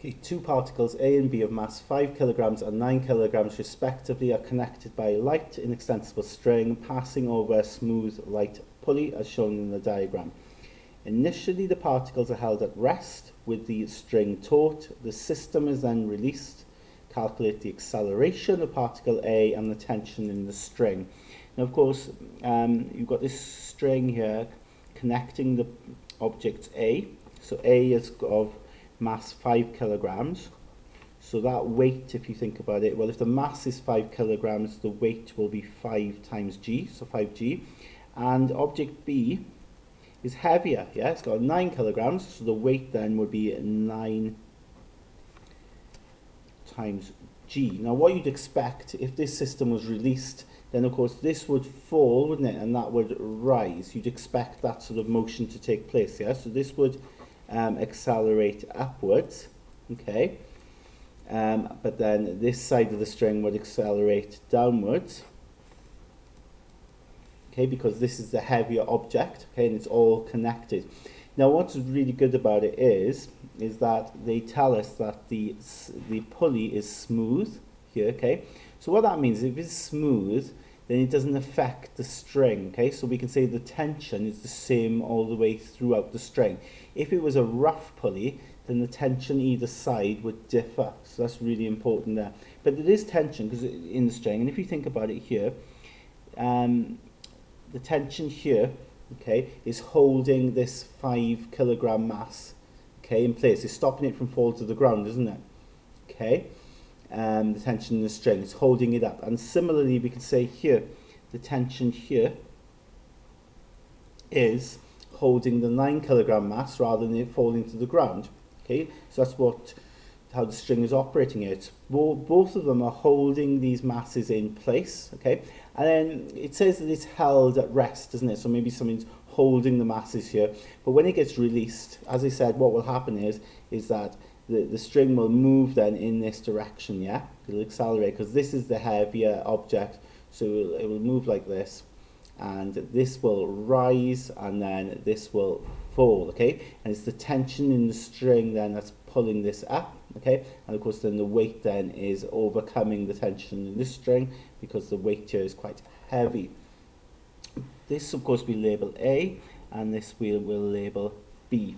Okay, two particles A and B of mass 5 kilograms and 9 kilograms respectively are connected by a light inextensible string passing over a smooth light pulley as shown in the diagram. Initially the particles are held at rest with the string taut. The system is then released. Calculate the acceleration of particle A and the tension in the string. Now of course you've got this string here connecting the object A. So A is of mass 5 kilograms. So that weight, if you think about it, well, if the mass is 5 kilograms, the weight will be 5 times g, so 5g. And object B is heavier, yeah, it's got 9 kilograms, so the weight then would be 9 times g. Now what you'd expect if this system was released, then of course this would fall, wouldn't it, and that would rise. You'd expect that sort of motion to take place, yeah, so this would accelerate upwards, okay, but then this side of the string would accelerate downwards, okay, because this is the heavier object, okay, and it's all connected. Now what's really good about it is that they tell us that the pulley is smooth here, okay, so what that means, if it's smooth, then it doesn't affect the string, okay, so we can say the tension is the same all the way throughout the string. If it was a rough pulley, then the tension either side would differ, so that's really important there. But there is tension because in the string, and if you think about it here, the tension here, okay, is holding this 5 kilogram mass, okay, in place. It's stopping it from falling to the ground, isn't it? Okay. The tension in the string is holding it up, and similarly we can say here the tension here is holding the 9 kilogram mass rather than it falling to the ground, okay, so that's how the string is operating here. It's both of them are holding these masses in place, okay, and then it says that it's held at rest, doesn't it, so maybe something's holding the masses here, but when it gets released, as I said, what will happen is that the string will move then in this direction, yeah? It'll accelerate because this is the heavier object, so it will move like this, and this will rise, and then this will fall, okay? And it's the tension in the string then that's pulling this up, okay? And of course then the weight then is overcoming the tension in this string because the weight here is quite heavy. This of course we label A, and this we will label B,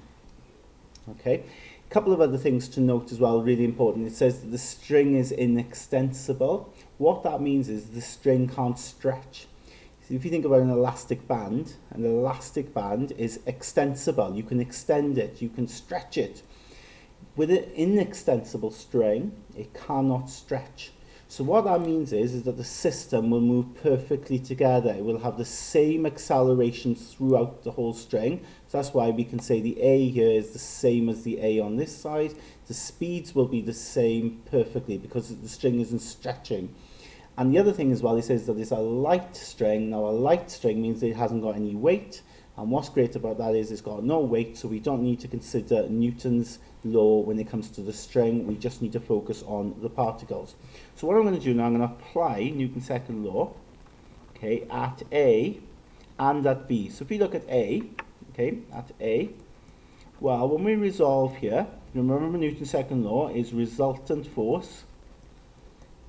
okay? Couple of other things to note as well, really important. It says that the string is inextensible. What that means is the string can't stretch. So if you think about an elastic band is extensible. You can extend it, you can stretch it. With an inextensible string, it cannot stretch. So what that means is that the system will move perfectly together. It will have the same acceleration throughout the whole string. So that's why we can say the A here is the same as the A on this side. The speeds will be the same perfectly because the string isn't stretching. And the other thing as well, it says that it's a light string. Now a light string means that it hasn't got any weight. And what's great about that is it's got no weight, so we don't need to consider Newton's law when it comes to the string. We just need to focus on the particles. So what I'm going to do now, I'm going to apply Newton's second law, okay, at A and at B. So if we look at A, okay, at A, well, when we resolve here, remember Newton's second law is resultant force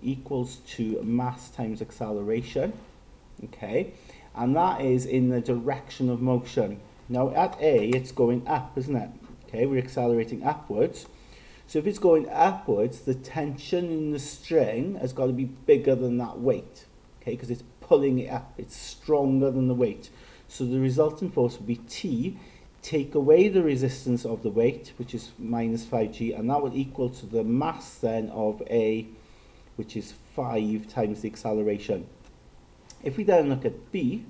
equals to mass times acceleration, okay, and that is in the direction of motion. Now at A, it's going up, isn't it? Okay, we're accelerating upwards. So if it's going upwards, the tension in the string has got to be bigger than that weight, okay, because it's pulling it up. It's stronger than the weight. So the resultant force will be T, take away the resistance of the weight, which is minus 5g, and that will equal to the mass then of A, which is 5 times the acceleration. If we then look at B,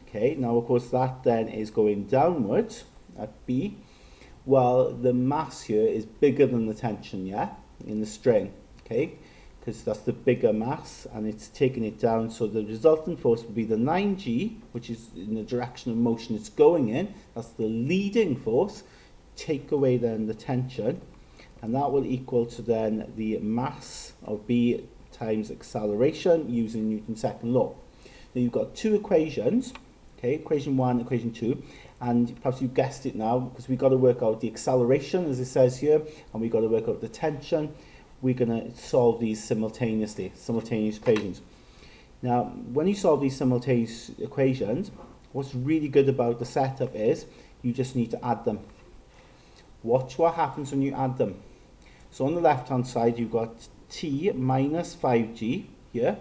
okay, now of course that then is going downwards at B. Well, the mass here is bigger than the tension, yeah, in the string, okay, because that's the bigger mass and it's taking it down. So the resultant force will be the 9g, which is in the direction of motion it's going in. That's the leading force. Take away then the tension, and that will equal to then the mass of B times acceleration using Newton's second law. Now you've got two equations, okay, equation 1, equation 2, And perhaps you guessed it now, because we've got to work out the acceleration, as it says here, and we've got to work out the tension. We're going to solve these simultaneously, simultaneous equations. Now, when you solve these simultaneous equations, what's really good about the setup is you just need to add them. Watch what happens when you add them. So on the left-hand side, you've got t minus 5g here.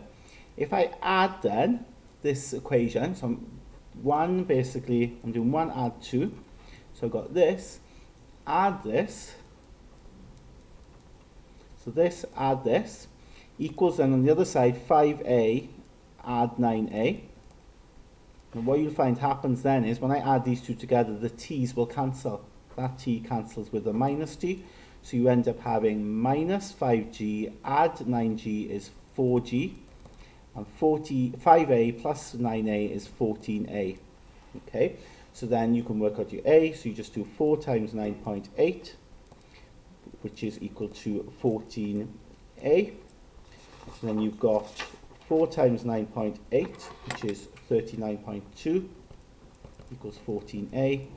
If I add then this equation, so I'm doing 1 add 2. So I've got this, add this. So this, add this, equals then on the other side 5a add 9a. And what you'll find happens then is when I add these two together, the t's will cancel. That t cancels with the minus t. So you end up having minus 5g add 9g is 4g. And 5a plus 9a is 14a. Okay, so then you can work out your a. So you just do 4 times 9.8, which is equal to 14a. So then you've got 4 times 9.8, which is 39.2, equals 14a.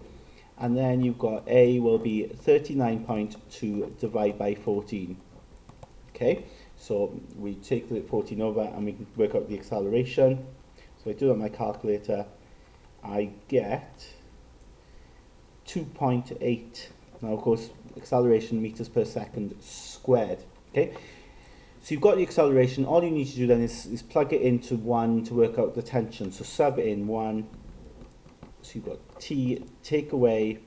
And then you've got a will be 39.2 divided by 14. Okay, so we take the 14 over and we can work out the acceleration. So I do it on my calculator. I get 2.8. Now, of course, acceleration meters per second squared. Okay, so you've got the acceleration. All you need to do then is plug it into 1 to work out the tension. So sub it in 1. So you've got t, take away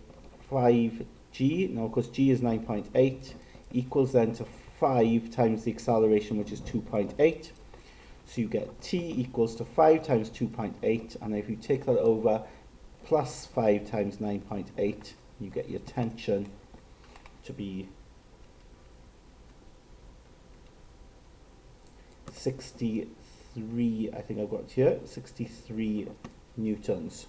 5g. Now, of course, g is 9.8, equals then to 5 times the acceleration, which is 2.8. So you get t equals to 5 times 2.8, and if you take that over, plus 5 times 9.8, you get your tension to be 63, I think I've got here, 63 newtons.